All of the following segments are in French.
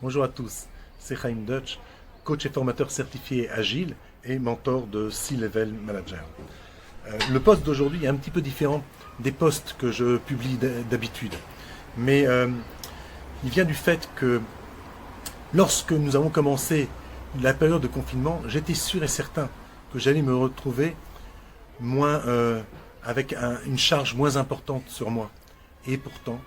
Bonjour à tous, c'est Chaim Dutch, coach et formateur certifié agile et mentor de C-Level Manager. Le poste d'aujourd'hui est un petit peu différent des posts que je publie d'habitude, mais il vient du fait que lorsque nous avons commencé la période de confinement, j'étais sûr et certain que j'allais me retrouver moins, avec une charge moins importante sur moi. Et pourtant,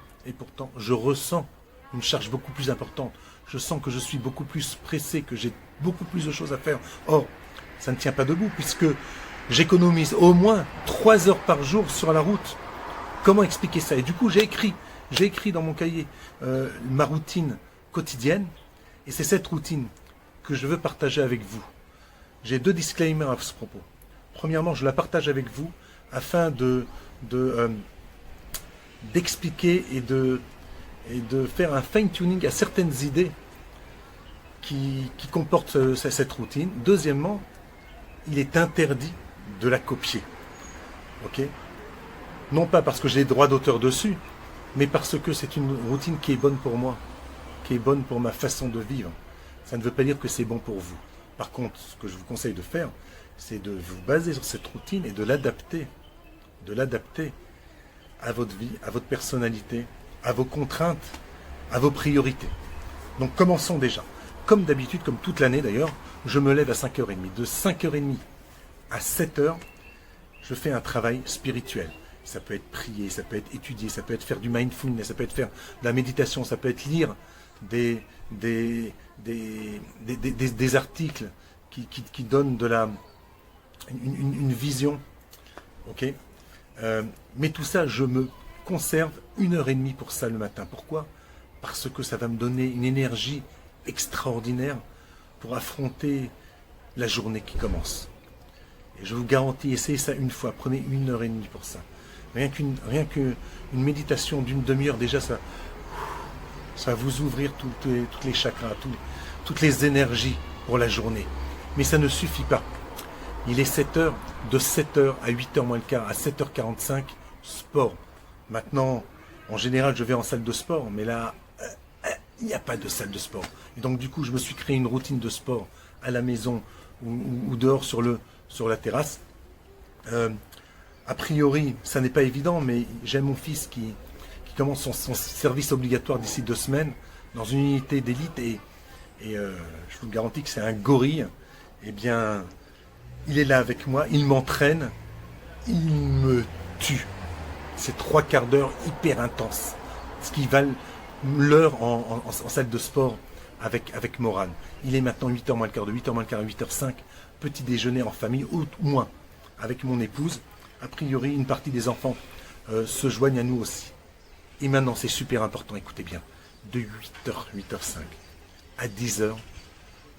je ressens une charge beaucoup plus importante. Je sens que je suis beaucoup plus pressé, que j'ai beaucoup plus de choses à faire. Or, ça ne tient pas debout puisque j'économise au moins 3 heures par jour sur la route. Comment expliquer ça? Et du coup, j'ai écrit dans mon cahier ma routine quotidienne et c'est cette routine que je veux partager avec vous. J'ai 2 disclaimers à ce propos. Premièrement, je la partage avec vous afin d'expliquer et de faire un fine-tuning à certaines idées qui comportent cette routine. Deuxièmement, il est interdit de la copier. Ok? Non pas parce que j'ai des droits d'auteur dessus, mais parce que c'est une routine qui est bonne pour moi, qui est bonne pour ma façon de vivre. Ça ne veut pas dire que c'est bon pour vous. Par contre, ce que je vous conseille de faire, c'est de vous baser sur cette routine et de l'adapter à votre vie, à votre personnalité, à vos contraintes, à vos priorités. Donc commençons déjà. Comme d'habitude, comme toute l'année d'ailleurs, je me lève à 5h30. De 5h30 à 7h, je fais un travail spirituel. Ça peut être prier, ça peut être étudier, ça peut être faire du mindfulness, ça peut être faire de la méditation, ça peut être lire des articles qui donnent une vision. Ok, mais tout ça, je me conserve 1h30 pour ça le matin. Pourquoi? Parce que ça va me donner une énergie extraordinaire pour affronter la journée qui commence. Et je vous garantis, essayez ça une fois, prenez 1h30 pour ça. Rien qu'une méditation d'une demi-heure, déjà ça va vous ouvrir tous les chakras, toutes les énergies pour la journée. Mais ça ne suffit pas. Il est 7h, de 7h à 8h moins le quart, à 7h45, sport. Maintenant, en général, je vais en salle de sport, mais là, il n'y a pas de salle de sport. Et donc, du coup, je me suis créé une routine de sport à la maison ou dehors sur la terrasse. A priori, ça n'est pas évident, mais j'ai mon fils qui commence son service obligatoire d'ici 2 semaines dans une unité d'élite et je vous garantis que c'est un gorille. Eh bien, il est là avec moi, il m'entraîne, il me tue. C'est 3/4 d'heure hyper intense, ce qui valent l'heure en salle de sport avec Morane. Il est maintenant 8h moins le quart, de 8h moins le quart à 8h05, petit déjeuner en famille, ou moins, avec mon épouse. A priori, une partie des enfants se joignent à nous aussi. Et maintenant, c'est super important, écoutez bien, de 8h, 8h05 à 10h,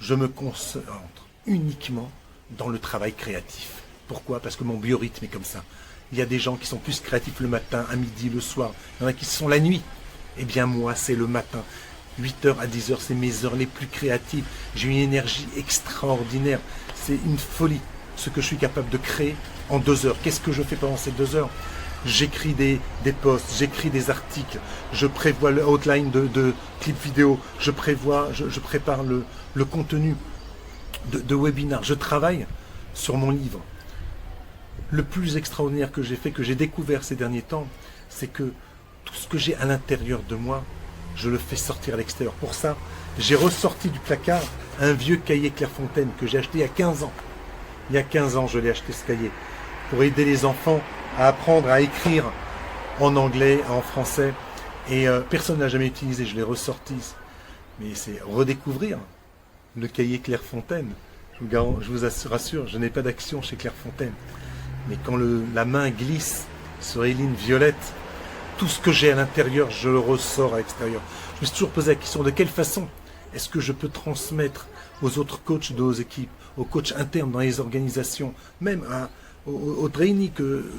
je me concentre uniquement dans le travail créatif. Pourquoi? Parce que mon biorhythme est comme ça. Il y a des gens qui sont plus créatifs le matin, à midi, le soir. Il y en a qui sont la nuit. Eh bien moi, c'est le matin. 8h à 10h, c'est mes heures les plus créatives. J'ai une énergie extraordinaire. C'est une folie ce que je suis capable de créer en 2 heures. Qu'est-ce que je fais pendant ces 2 heures? J'écris des posts, j'écris des articles, je prévois le outline de clips vidéo, je prépare le contenu de webinaire, je travaille sur mon livre. Le plus extraordinaire que j'ai fait, que j'ai découvert ces derniers temps, c'est que tout ce que j'ai à l'intérieur de moi, je le fais sortir à l'extérieur. Pour ça, j'ai ressorti du placard un vieux cahier Clairefontaine que j'ai acheté il y a 15 ans. Il y a 15 ans, je l'ai acheté ce cahier pour aider les enfants à apprendre à écrire en anglais, en français. Et personne n'a jamais utilisé, je l'ai ressorti. Mais c'est redécouvrir le cahier Clairefontaine. Je vous rassure, je n'ai pas d'action chez Clairefontaine. Mais quand la main glisse sur les lignes violettes, tout ce que j'ai à l'intérieur, je le ressors à l'extérieur. Je me suis toujours posé la question, de quelle façon est-ce que je peux transmettre aux autres coachs de nos équipes, aux coachs internes dans les organisations, même aux trainees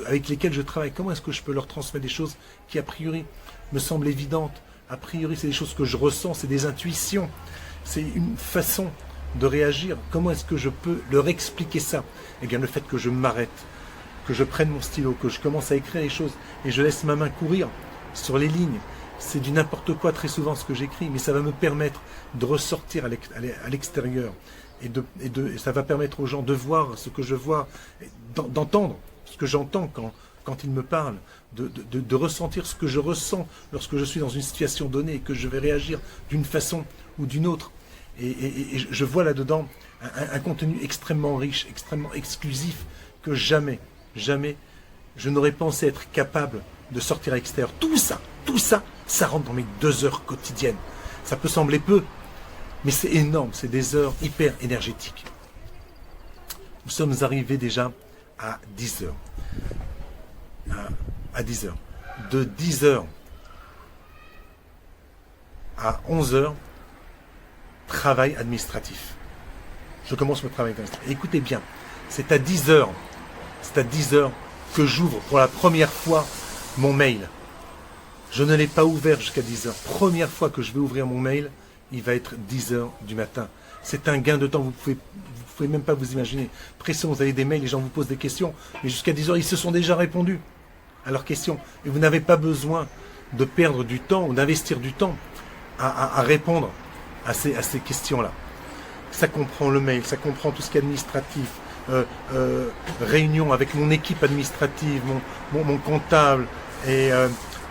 avec lesquels je travaille, comment est-ce que je peux leur transmettre des choses qui a priori me semblent évidentes? A priori, c'est des choses que je ressens, c'est des intuitions, c'est une façon de réagir. Comment est-ce que je peux leur expliquer ça? Eh bien, le fait que je m'arrête, que je prenne mon stylo, que je commence à écrire les choses et je laisse ma main courir sur les lignes c'est du n'importe quoi très souvent ce que j'écris, mais ça va me permettre de ressortir à l'extérieur. Et ça va permettre aux gens de voir ce que je vois, d'entendre ce que j'entends quand ils me parlent, de ressentir ce que je ressens lorsque je suis dans une situation donnée et que je vais réagir d'une façon ou d'une autre. Et je vois là-dedans un contenu extrêmement riche, extrêmement exclusif, que jamais je n'aurais pensé être capable de sortir à l'extérieur. Tout ça, ça rentre dans mes 2 heures quotidiennes. Ça peut sembler peu, mais c'est énorme, c'est des heures hyper énergétiques. Nous sommes arrivés déjà à 10 heures. À 10 heures. De 10 heures à 11 heures, travail administratif. Je commence mon travail administratif. Écoutez bien, c'est à 10 heures que j'ouvre pour la première fois mon mail. Je ne l'ai pas ouvert jusqu'à 10 heures. Première fois que je vais ouvrir mon mail, il va être 10 heures du matin. C'est un gain de temps, vous pouvez même pas vous imaginer. Pression, vous avez des mails, les gens vous posent des questions, mais jusqu'à 10 heures, ils se sont déjà répondus à leurs questions. Et vous n'avez pas besoin de perdre du temps ou d'investir du temps à répondre à ces questions-là. Ça comprend le mail, ça comprend tout ce qui est administratif, réunion avec mon équipe administrative, mon comptable et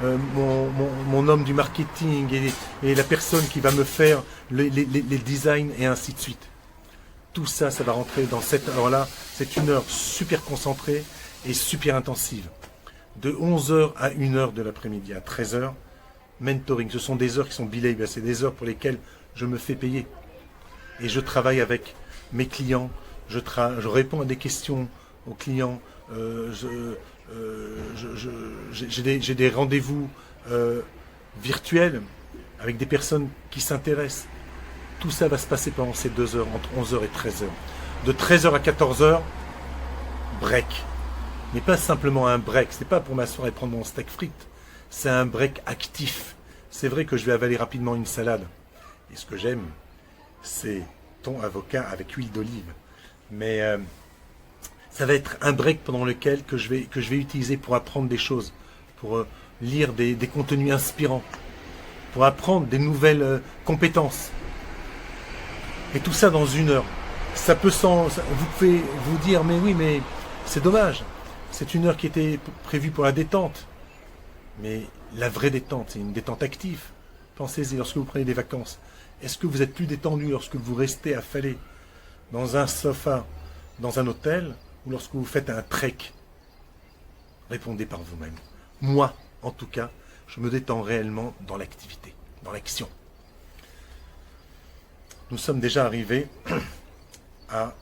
mon homme du marketing et la personne qui va me faire les designs et ainsi de suite. Tout ça, ça va rentrer dans cette heure-là. C'est une heure super concentrée et super intensive. De 11h à 1h de l'après-midi à 13h, mentoring. Ce sont des heures qui sont billable, c'est des heures pour lesquelles je me fais payer. Et je travaille avec mes clients, je réponds à des questions aux clients, j'ai des rendez-vous virtuels avec des personnes qui s'intéressent. Tout ça va se passer pendant ces 2 heures, entre 11h et 13h. De 13h à 14h, break. Mais pas simplement un break, c'est pas pour m'asseoir et prendre mon steak frites. C'est un break actif. C'est vrai que je vais avaler rapidement une salade. Et ce que j'aime, c'est thon avocat avec huile d'olive. Mais ça va être un break pendant lequel que je vais utiliser pour apprendre des choses, pour lire des contenus inspirants, pour apprendre des nouvelles compétences. Et tout ça dans 1 heure. Ça peut vous pouvez vous dire, mais oui, mais c'est dommage. C'est 1 heure qui était prévue pour la détente. Mais la vraie détente, c'est une détente active. Pensez-y, lorsque vous prenez des vacances, est-ce que vous êtes plus détendu lorsque vous restez affalé dans un sofa, dans un hôtel, ou lorsque vous faites un trek? Répondez par vous-même. Moi, en tout cas, je me détends réellement dans l'activité, dans l'action. Nous sommes déjà arrivés à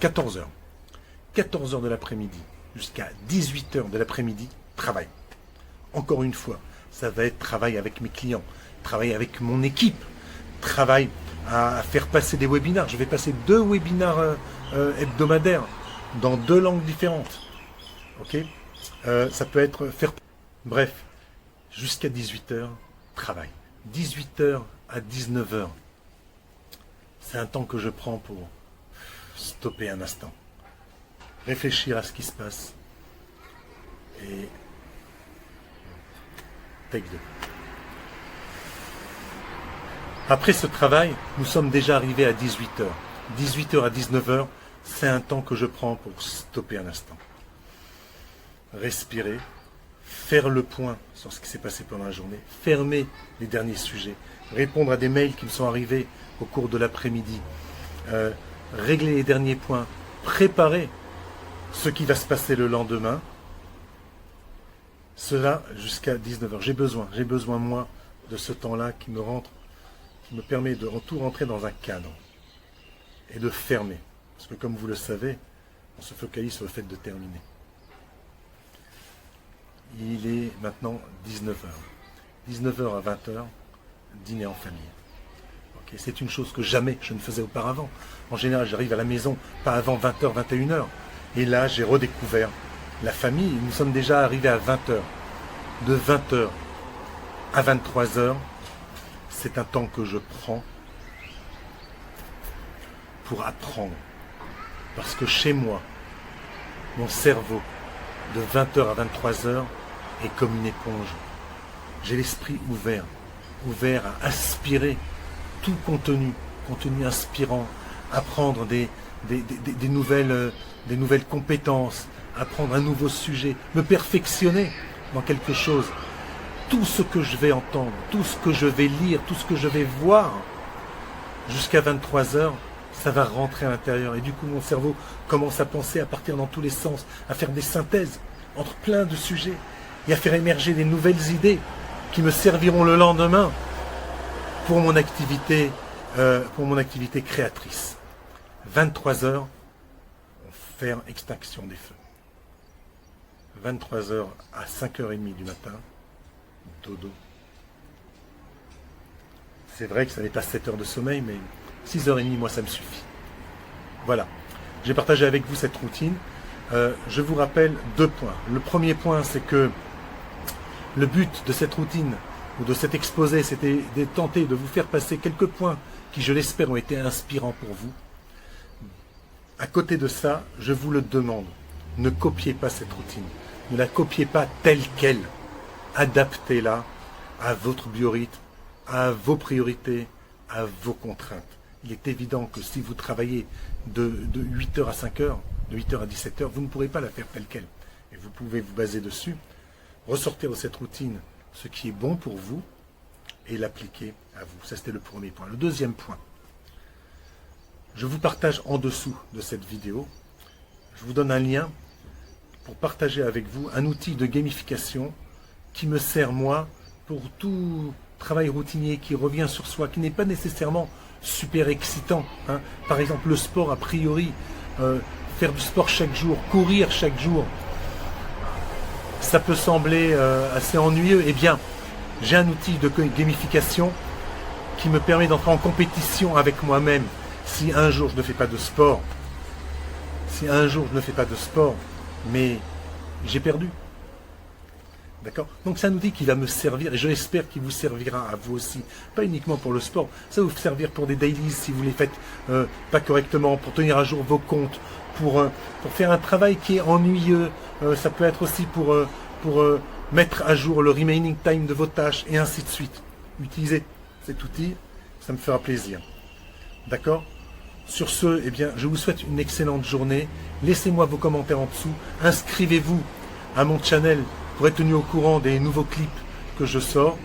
14h. 14h de l'après-midi jusqu'à 18h de l'après-midi, travail. Encore une fois, ça va être travail avec mes clients, travail avec mon équipe, travail à faire passer des webinaires. Je vais passer 2 webinaires hebdomadaires dans 2 langues différentes. Ok, ça peut être Bref, jusqu'à 18h, travail. 18h à 19h, c'est un temps que je prends pour stopper un instant, réfléchir à ce qui se passe et take 2. Après ce travail, nous sommes déjà arrivés à 18h. 18h à 19h, c'est un temps que je prends pour stopper un instant. Respirer, faire le point sur ce qui s'est passé pendant la journée, fermer les derniers sujets, répondre à des mails qui me sont arrivés au cours de l'après-midi, régler les derniers points, préparer ce qui va se passer le lendemain. Cela jusqu'à 19h. J'ai besoin moi de ce temps-là qui me permet de tout rentrer dans un cadre et de fermer. Parce que comme vous le savez, on se focalise sur le fait de terminer. Il est maintenant 19h. 19h à 20h, dîner en famille. Okay, c'est une chose que jamais je ne faisais auparavant. En général, j'arrive à la maison pas avant 20h, 21h. Et là, j'ai redécouvert la famille. Nous sommes déjà arrivés à 20h. De 20h à 23h, c'est un temps que je prends pour apprendre. Parce que chez moi, mon cerveau, de 20h à 23h, Et comme une éponge, j'ai l'esprit ouvert, ouvert à aspirer tout contenu, contenu inspirant, apprendre des nouvelles compétences, apprendre un nouveau sujet, me perfectionner dans quelque chose. Tout ce que je vais entendre, tout ce que je vais lire, tout ce que je vais voir, jusqu'à 23 heures, ça va rentrer à l'intérieur. Et du coup, mon cerveau commence à penser, à partir dans tous les sens, à faire des synthèses entre plein de sujets et à faire émerger des nouvelles idées qui me serviront le lendemain pour mon activité créatrice. 23 heures, on fait extinction des feux. 23 heures à 5h30 du matin, dodo. C'est vrai que ça n'est pas 7 heures de sommeil, mais 6h30, moi, ça me suffit. Voilà. J'ai partagé avec vous cette routine. Je vous rappelle 2 points. Le premier point, c'est que le but de cette routine ou de cet exposé, c'était de tenter de vous faire passer quelques points qui, je l'espère, ont été inspirants pour vous. À côté de ça, je vous le demande, ne copiez pas cette routine. Ne la copiez pas telle qu'elle. Adaptez-la à votre biorhythme, à vos priorités, à vos contraintes. Il est évident que si vous travaillez de 8h à 5h, de 8h à 17h, vous ne pourrez pas la faire telle qu'elle. Et vous pouvez vous baser dessus, ressortir de cette routine ce qui est bon pour vous et l'appliquer à vous. Ça, c'était le premier point. Le deuxième point, je vous partage en dessous de cette vidéo, je vous donne un lien pour partager avec vous un outil de gamification qui me sert, moi, pour tout travail routinier qui revient sur soi, qui n'est pas nécessairement super excitant. Hein. Par exemple, le sport, a priori, faire du sport chaque jour, courir chaque jour, ça peut sembler assez ennuyeux. Eh bien, j'ai un outil de gamification qui me permet d'entrer en compétition avec moi-même. Si un jour je ne fais pas de sport, mais j'ai perdu. D'accord? Donc c'est un outil qui va me servir, et je l'espère qu'il vous servira à vous aussi. Pas uniquement pour le sport, ça va vous servir pour des dailies si vous ne les faites pas correctement, pour tenir à jour vos comptes, pour faire un travail qui est ennuyeux. Ça peut être aussi pour mettre à jour le remaining time de vos tâches, et ainsi de suite. Utilisez cet outil, ça me fera plaisir. D'accord? Sur ce, eh bien, je vous souhaite une excellente journée. Laissez-moi vos commentaires en dessous. Inscrivez-vous à mon channel pour être tenu au courant des nouveaux clips que je sors.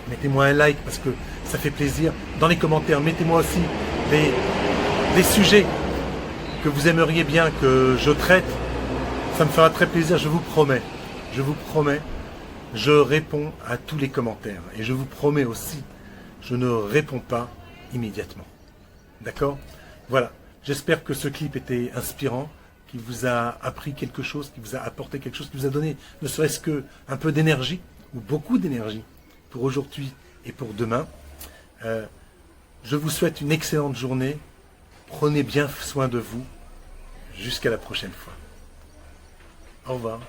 Mettez-moi un like parce que ça fait plaisir. Dans les commentaires, mettez-moi aussi des sujets que vous aimeriez bien que je traite. Ça me fera très plaisir, je vous promets. Je vous promets, je réponds à tous les commentaires. Et je vous promets aussi, je ne réponds pas immédiatement. D'accord? Voilà. J'espère que ce clip était inspirant, qui vous a appris quelque chose, qui vous a apporté quelque chose, qui vous a donné ne serait-ce qu'un peu d'énergie, ou beaucoup d'énergie, pour aujourd'hui et pour demain. Je vous souhaite une excellente journée. Prenez bien soin de vous. Jusqu'à la prochaine fois. Au revoir.